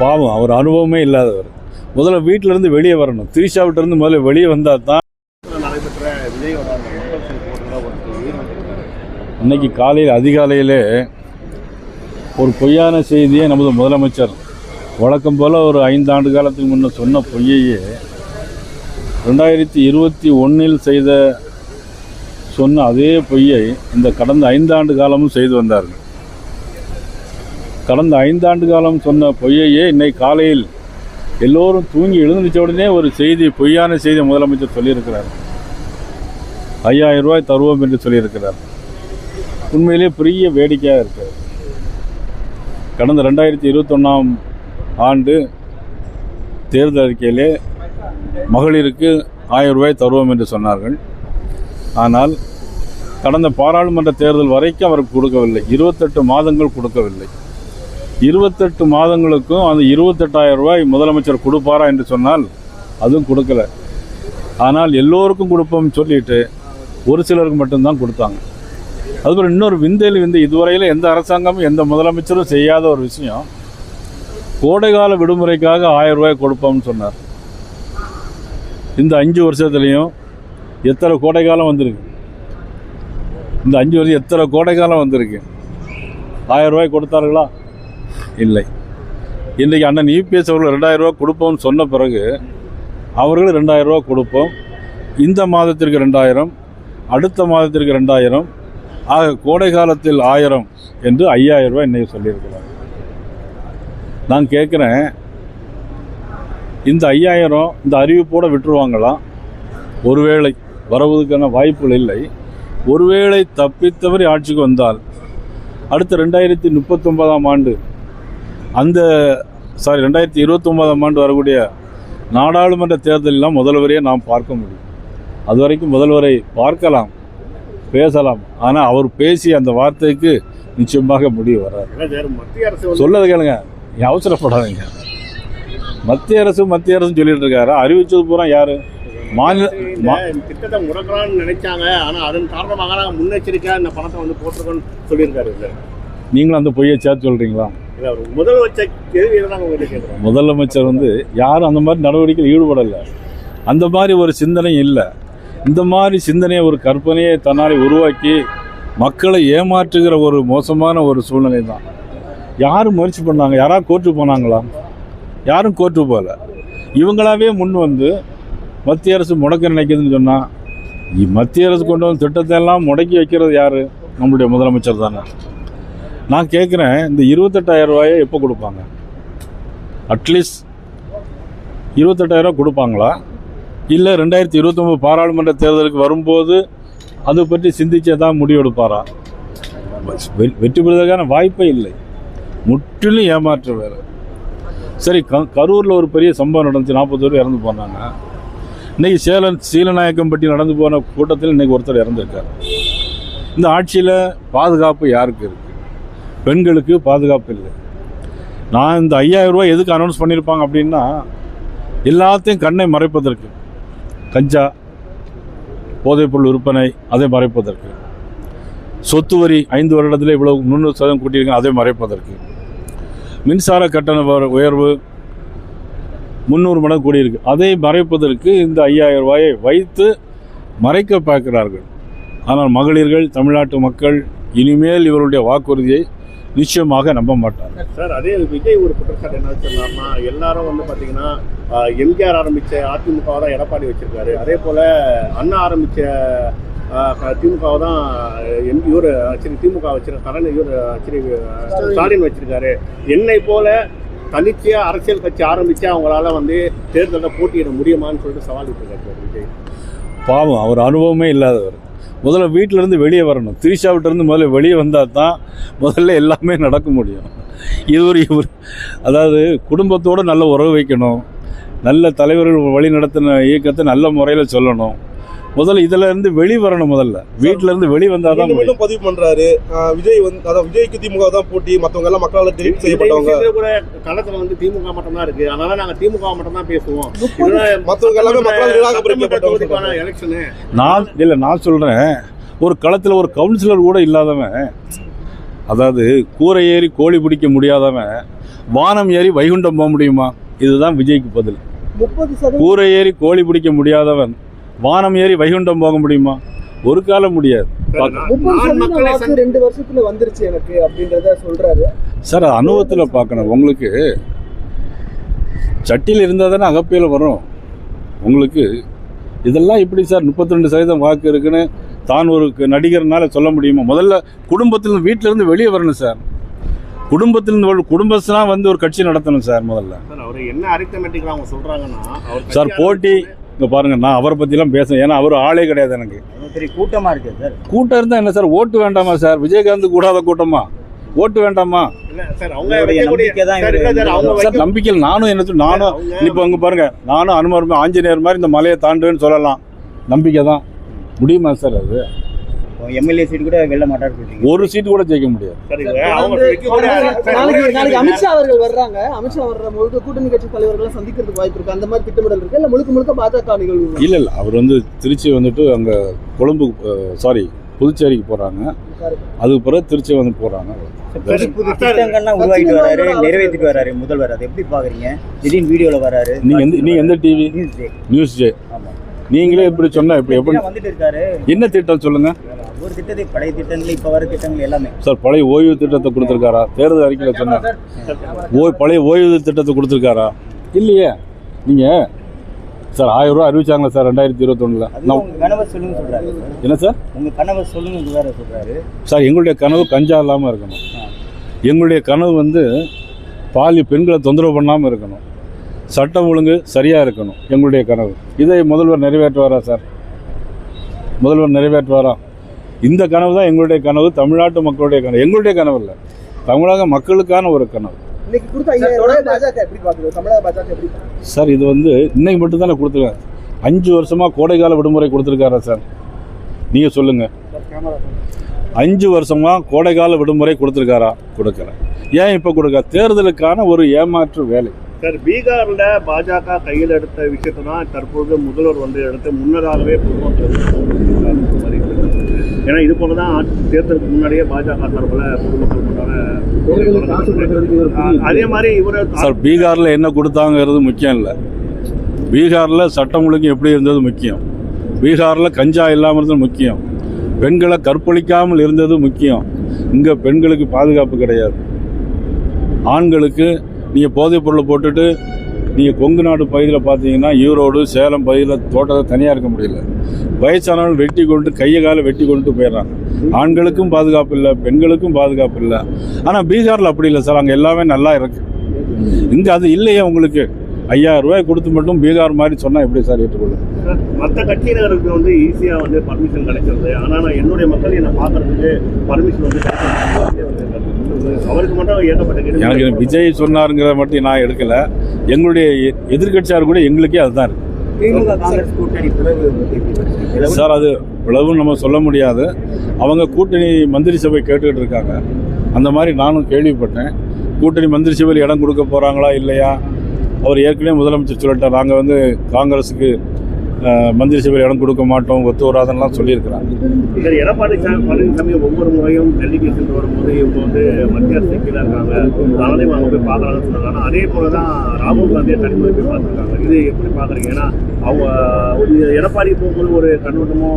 பாவம், அவர் அனுபவமே இல்லாதவர். முதல்ல வீட்டிலேருந்து வெளியே வரணும். திரிஷாவிட்டிருந்து முதல்ல வெளியே வந்தால் தான். நடைபெற்ற விஜயோட இன்னைக்கு காலையில் அதிகாலையிலே ஒரு பொய்யான செய்தியை நமது முதலமைச்சர் வழக்கம் போல் ஒரு 5 ஆண்டு காலத்துக்கு முன்னே சொன்ன பொய்யையே 2021 சொன்ன அதே பொய்யை இந்த கடந்த 5 ஆண்டு காலமும் செய்து வந்தார்கள். கடந்த 5 ஆண்டு காலம் சொன்ன பொய்யையே இன்னைக்கு காலையில் எல்லோரும் தூங்கி எழுந்துச்ச உடனே ஒரு செய்தி, பொய்யான செய்தி முதலமைச்சர் சொல்லியிருக்கிறார். 5000 ரூபாய் தருவோம் என்று சொல்லியிருக்கிறார். உண்மையிலே பெரிய வேடிக்கையாக இருக்கிறது. கடந்த 2021 ஆண்டு தேர்தல் அறிக்கையிலே மகளிருக்கு 1000 ரூபாய் தருவோம் என்று சொன்னார்கள். ஆனால் கடந்த பாராளுமன்ற தேர்தல் வரைக்கும் அவருக்கு கொடுக்கவில்லை. 28 மாதங்கள் கொடுக்கவில்லை. 28 மாதங்களுக்கும் அந்த 28,000 ரூபாய் முதலமைச்சர் கொடுப்பாரா என்று சொன்னால் அதுவும் கொடுக்கல. ஆனால் எல்லோருக்கும் கொடுப்போம்னு சொல்லிட்டு ஒரு சிலருக்கு மட்டும்தான் கொடுத்தாங்க. அதுபோல் இன்னொரு விந்தையில் இதுவரையில் எந்த அரசாங்கமும் எந்த முதலமைச்சரும் செய்யாத ஒரு விஷயம், கோடைகால விடுமுறைக்காக 1000 ரூபாய் கொடுப்போம்னு சொன்னார். இந்த 5 வருஷத்துலேயும் எத்தனை கோடைக்காலம் வந்திருக்கு? இந்த 5 வருஷம் எத்தனை கோடைக்காலம் வந்திருக்கு? 1000 ரூபாய் கொடுத்தார்களா? இல்லை. இன்றைக்கு அண்ணன் இபிஎஸ் அவர்கள் 2000 ரூபா கொடுப்போம்னு சொன்ன பிறகு அவர்கள் 2000 ரூபா கொடுப்போம், இந்த மாதத்திற்கு 2000, அடுத்த மாதத்திற்கு 2000, ஆக கோடை காலத்தில் 1000 என்று 5000 ரூபாய் இன்றைக்கி சொல்லியிருக்கிறார். நான் கேட்குறேன், இந்த 5000 இந்த அறிவிப்போடு விட்டுருவாங்களா? ஒருவேளை வருவதற்கான வாய்ப்புகள் இல்லை. ஒருவேளை தப்பித்தவரை ஆட்சிக்கு வந்தால் அடுத்த 2039 ஆண்டு 2029 ஆண்டு வரக்கூடிய நாடாளுமன்ற தேர்தலெல்லாம் முதல்வரையே நாம் பார்க்க முடியும். அது வரைக்கும் முதல்வரை பார்க்கலாம், பேசலாம். ஆனால் அவர் பேசி அந்த வார்த்தைக்கு நிச்சயமாக முடிவு வராது. சொல்லது கேளுங்க, அவசரப்படாதீங்க. மத்திய அரசு சொல்லிட்டு இருக்காரு. அறிவிச்சது பூரா யாரு? மாநில திட்டத்தை முடக்கலாம்னு நினைச்சாங்க. ஆனால் அதன் காரணமாக நாங்கள் முன்னெச்சரிக்கையாக இந்த பணத்தை போட்டிருக்கோன்னு சொல்லியிருக்காரு. நீங்களும் அந்த பொய்யை சேர்த்து சொல்றீங்களா? முதலமைச்சர் யாரும் அந்த மாதிரி நடவடிக்கையில் ஈடுபடலை. அந்த மாதிரி ஒரு சிந்தனை இல்லை. இந்த மாதிரி சிந்தனையை, ஒரு கற்பனையை தன்னாலே உருவாக்கி மக்களை ஏமாற்றுகிற ஒரு மோசமான ஒரு சூழ்நிலை தான். யாரும் முயற்சி பண்ணாங்க? யாராவது கோர்ட்டுக்கு போனாங்களா? யாரும் கோர்ட்டுக்கு போகல. இவங்களாவே முன் மத்திய அரசு முடக்க நினைக்குதுன்னு சொன்னால், மத்திய அரசு கொண்டு வந்து திட்டத்தை எல்லாம் முடக்கி வைக்கிறது யார்? நம்முடைய முதலமைச்சர் தானே. நான் கேட்குறேன், இந்த 28,000 ரூபாயை எப்போ கொடுப்பாங்க? அட்லீஸ்ட் 28,000 ரூபா கொடுப்பாங்களா? இல்லை 2029 பாராளுமன்ற தேர்தலுக்கு வரும்போது அதை பற்றி சிந்திச்சே தான் முடிவெடுப்பாரா? வெற்றி பெறுவதற்கான வாய்ப்பே இல்லை. முற்றிலும் ஏமாற்ற வேறு. சரி, கரூரில் ஒரு பெரிய சம்பவம் நடந்துச்சு. 40 பேர் இறந்து போனாங்க. இன்றைக்கி சீலநாயக்கம்பட்டி நடந்து போன கூட்டத்தில் இன்றைக்கி ஒருத்தர் இறந்துருக்கார். இந்த ஆட்சியில் பாதுகாப்பு யாருக்கு இருக்குது? பெண்களுக்கு பாதுகாப்பு இல்லை. நான் இந்த 5000 ரூபாய் எதுக்கு அனௌன்ஸ் பண்ணியிருப்பாங்க அப்படின்னா, எல்லாத்தையும் கண்ணை மறைப்பதற்கு, கஞ்சா, போதைப்பொருள் விற்பனை அதை மறைப்பதற்கு, சொத்து வரி 5 வருடத்தில் இவ்வளவு 300% கூட்டியிருக்காங்க அதை மறைப்பதற்கு, மின்சார கட்டண உயர்வு 300 மடங்கு கூடியிருக்கு அதை மறைப்பதற்கு இந்த 5000 ரூபாயை வைத்து மறைக்க பார்க்கிறார்கள். ஆனால் மகளிர்கள், தமிழ்நாட்டு மக்கள் இனிமேல் இவருடைய வாக்குறுதியை நிச்சயமாக நம்ப மாட்டாங்க. சார், அதே விஜய் ஒரு குற்றச்சாட்டு என்ன சொன்னார்னா, எல்லாரும் பார்த்தீங்கன்னா எம்ஜிஆர் ஆரம்பித்த அதிமுகவை தான் எடப்பாடி வச்சிருக்காரு, அதே போல் அண்ணா ஆரம்பித்த திமுகவை தான் திமுக வச்சிருக்க ஸ்டாலின் வச்சிருக்காரு. என்னை போல தனிச்சையாக அரசியல் கட்சி ஆரம்பித்து அவங்களால தேர்தலில் போட்டியிட முடியுமான்னு சொல்லிட்டு சவால் விட்டுருக்காரு விஜய். பாவம், அவர் அனுபவமே இல்லாதவர். முதல்ல வீட்டிலேருந்து வெளியே வரணும். திரிஷாவிட்டிருந்து முதல்ல வெளியே வந்தால் தான் முதல்ல எல்லாமே நடக்க முடியும். இவர் அதாவது குடும்பத்தோடு நல்ல உறவு வைக்கணும், நல்ல தலைவர்கள் வழி நடத்தின இயக்கத்தை நல்ல முறையில் சொல்லணும். முதல்ல இதுல இருந்து வெளிவரணும். முதல்ல வீட்டுல இருந்து வெளி வந்தாதான் பதிவு பண்றாரு விஜய். அதாவது விஜய்க்கு திமுக தான் போட்டி, மற்றவங்க எல்லாம் மக்களால் டெலிட் செய்யப்பட்டவங்க. களத்துல திமுக மட்டும் தான் இருக்கு, அதனால நாங்க திமுக மட்டும் தான் பேசுவோம். மற்றவங்க எல்லாமே மக்களால் நிராகரிக்கப்பட்டவங்க. எலெக்ஷன் நான் சொல்றேன், ஒரு களத்துல ஒரு கவுன்சிலர் கூட இல்லாதவன், அதாவது கூரை ஏறி கோழி பிடிக்க முடியாதவன் வானம் ஏறி வைகுண்டம் போக முடியுமா? இதுதான் விஜய்க்கு பதில். 30% கூரை ஏறி கோழி பிடிக்க முடியாதவன் வானம் ஏறி வைகுண்டம் போக முடியுமா? ஒரு காலம் முடியாது. 30% வாக்கு 2 வருஷத்துல வந்துருச்சு எனக்கு அப்படின்றத சொல்றாரு சார். அனுபவத்தில் பார்க்கணும். உங்களுக்கு சட்டியில் இருந்தால் தானே அகப்பையில் வரும். உங்களுக்கு இதெல்லாம் இப்படி சார் 32% வாக்கு இருக்குன்னு தான் ஒரு நடிகர்னால சொல்ல முடியுமா? முதல்ல குடும்பத்திலிருந்து வீட்டிலேருந்து வெளியே வரணும் சார். குடும்பத்திலிருந்து குடும்பஸ்லாம் வந்து ஒரு கட்சி நடத்தணும் சார் முதல்ல. அவர் என்ன அரித்தமெட்டிக்கலா அவங்க சொல்றாங்கன்னா சார் போட்டி இங்கே பாருங்க, நான் அவரை பற்றிலாம் பேசுகிறேன். ஏன்னா அவர் ஆளே கிடையாது எனக்கு. கூட்டமா இருக்கு சார். கூட்டம் இருந்தால் என்ன சார்? ஓட்டு வேண்டாமா சார்? விஜயகாந்த் கூடாத கூட்டமா? ஓட்டு வேண்டாமா சார்? நம்பிக்கை நானும் என்ன நானும் இப்போ அங்கே பாருங்க, நானும் அனுமதி ஆஞ்சநேயர் மாதிரி இந்த மலையை தாண்டுவேன்னு சொல்லலாம். நம்பிக்கை தான். முடியுமா சார்? அது எம்எல்ஏ சீட் கூட வெல்ல மாட்டாரு. ஒரு சீட்டு கூட ஜெயிக்க முடியாது. நாளைக்கு அமித்ஷா அவர்கள் வர்றாங்க. அமித்ஷா வர்ற கூட்டணி கட்சி தலைவர்களை சந்திக்கிறதுக்கு வாய்ப்பு இருக்கு. அந்த மாதிரி திட்டமிடல் இருக்கு. இல்ல முழுக்க பாஜக நிகழ்வு? இல்ல அவர் வந்து திருச்சி வந்துட்டு அங்க கொழும்பு புதுச்சேரிக்கு போறாங்க. அதுக்கு பிறகு திருச்சி வந்து போறாங்க. திட்டங்கள்லாம் உருவாக்கிட்டு வராரு, நிறைவேற்றிட்டு வராரு முதல்வர். அதை எப்படி பாக்குறீங்க? திடீர்னு வீடியோல வராரு. நீங்க எந்த டிவி? News J. நீங்களே இப்படி சொன்னா எப்படி வந்துட்டு இருக்காரு? என்ன திட்டம் சொல்லுங்க? ஒரு திட்டத்தை பழைய திட்டங்கள் இப்ப வர திட்டங்கள் எல்லாமே சார். பழைய ஓய்வு திட்டத்தை கொடுத்துருக்காரா? தேர்தல் அறிக்கையில் சொன்னார். பழைய ஓய்வு திட்டத்தை கொடுத்துருக்காரா? இல்லையே. நீங்க சார் 1000 ரூபா அறிவிச்சாங்களா சார் 2021? கனவு சொல்லுங்க சொல்றாரு. என்ன சார்? உங்க கனவு சொல்லுங்க வேற சொல்றாரு சார். எங்களுடைய கனவு கஞ்சா இல்லாமல் இருக்கணும். எங்களுடைய கனவு வந்து பெண்களை தொந்தரவு பண்ணாமல் இருக்கணும். சட்டம் ஒழுங்கு சரியாக இருக்கணும். எங்களுடைய கனவு. இதை முதல்வர் நிறைவேற்றுவாரா சார்? முதல்வர் நிறைவேற்றுவாரா? இந்த கனவு தான் எங்களுடைய கனவு. தமிழ்நாட்டு மக்களுடைய கனவு. எங்களுடைய கனவு இல்லை, தமிழக மக்களுக்கான ஒரு கனவு. சார் இது வந்து இன்னைக்கு மட்டும் தானே கொடுத்துருக்கேன். 5 வருஷமா கோடைக்கால விடுமுறை கொடுத்துருக்காரா சார்? நீங்கள் சொல்லுங்க. 5 வருஷமா கோடைக்கால விடுமுறை கொடுத்துருக்காரா? கொடுக்கல. ஏன் இப்போ கொடுக்க? தேர்தலுக்கான ஒரு ஏமாற்று வேலை சார். பீகார்ல பாஜக கையில் எடுத்த விஷயத்தை தான் தற்போது முதல்வர் வந்து எடுத்து முன்னதாகவே பொதுமக்கள். ஏன்னா இது போலதான் தேர்தலுக்கு முன்னாடியே பாஜக தரப்புல பொதுமக்கள் அதே மாதிரி இவரு சார். பீகார்ல என்ன கொடுத்தாங்கிறது முக்கியம் இல்லை. பீகார்ல சட்டம் ஒழுங்கு எப்படி இருந்தது முக்கியம். பீகார்ல கஞ்சா இல்லாமல் இருந்தது முக்கியம். பெண்களை கற்பழிக்காமல் இருந்தது முக்கியம். இங்க பெண்களுக்கு பாதுகாப்பு கிடையாது. ஆண்களுக்கு நீங்கள் போதைப் பொருளை போட்டுட்டு நீங்கள் கொங்கு நாடு பகுதியில் பார்த்தீங்கன்னா ஈரோடு சேலம் பகுதியில் தோட்டத்தை தனியாக இருக்க முடியல. வயசானவர்கள் வெட்டி கொண்டு கையை காலை வெட்டி கொண்டு போயிடுறாங்க. ஆண்களுக்கும் பாதுகாப்பு இல்லை, பெண்களுக்கும் பாதுகாப்பு இல்லை. ஆனால் பீகாரில் அப்படி இல்லை சார். அங்கே எல்லாமே நல்லா இருக்கு. இங்கே அது இல்லையே. உங்களுக்கு 5000 ரூபாய் கொடுத்து மட்டும் பீகார் மாதிரி சொன்னால் எப்படி சார் ஏற்றுக்கொள்ளும்? மற்ற கட்சியினருக்கு வந்து ஈஸியாக வந்து பர்மிஷன் கிடைக்கிறது. ஆனால் என்னுடைய மக்கள் என்னை பார்க்கறதுக்கு பர்மிஷன் வந்து அவருக்கு மட்டும் ஏகப்பட்ட. எனக்கு விஜய் சொன்னாருங்கிறத மட்டும் நான் எடுக்கல. எங்களுடைய எதிர்கட்சியார் கூட எங்களுக்கே அதுதான் இருக்கு சார். அது பிளவுன்னு நம்ம சொல்ல முடியாது. அவங்க கூட்டணி மந்திரி சபை கேட்டுக்கிட்டு இருக்காங்க. அந்த மாதிரி நானும் கேள்விப்பட்டேன். கூட்டணி மந்திரி சபையில் இடம் கொடுக்க போகிறாங்களா இல்லையா? அவர் ஏற்கனவே முதலமைச்சர் சொல்லிட்டார், நாங்கள் வந்து காங்கிரஸுக்கு மந்திரி சபையில் இடம் கொடுக்க மாட்டோம், ஒத்து வராதெல்லாம் சொல்லியிருக்கிறாங்க. எடப்பாடி பழனிசாமி ஒவ்வொரு முறையும் டெல்லிக்கு சென்று வரும்போது இவங்க வந்து மத்திய அரசு கீழே இருக்காங்க, அதனாலே அவங்க போய் பார்க்கலாம்னு சொன்னாங்க. ஆனால் அதே போல தான் ராகுல் காந்தியை தனிமுறை போய் பார்த்துருக்காங்க. இது எப்படி பார்க்குறீங்க? ஏன்னா அவங்க எடப்பாடி போகும்போது ஒரு கண்ணோட்டமும்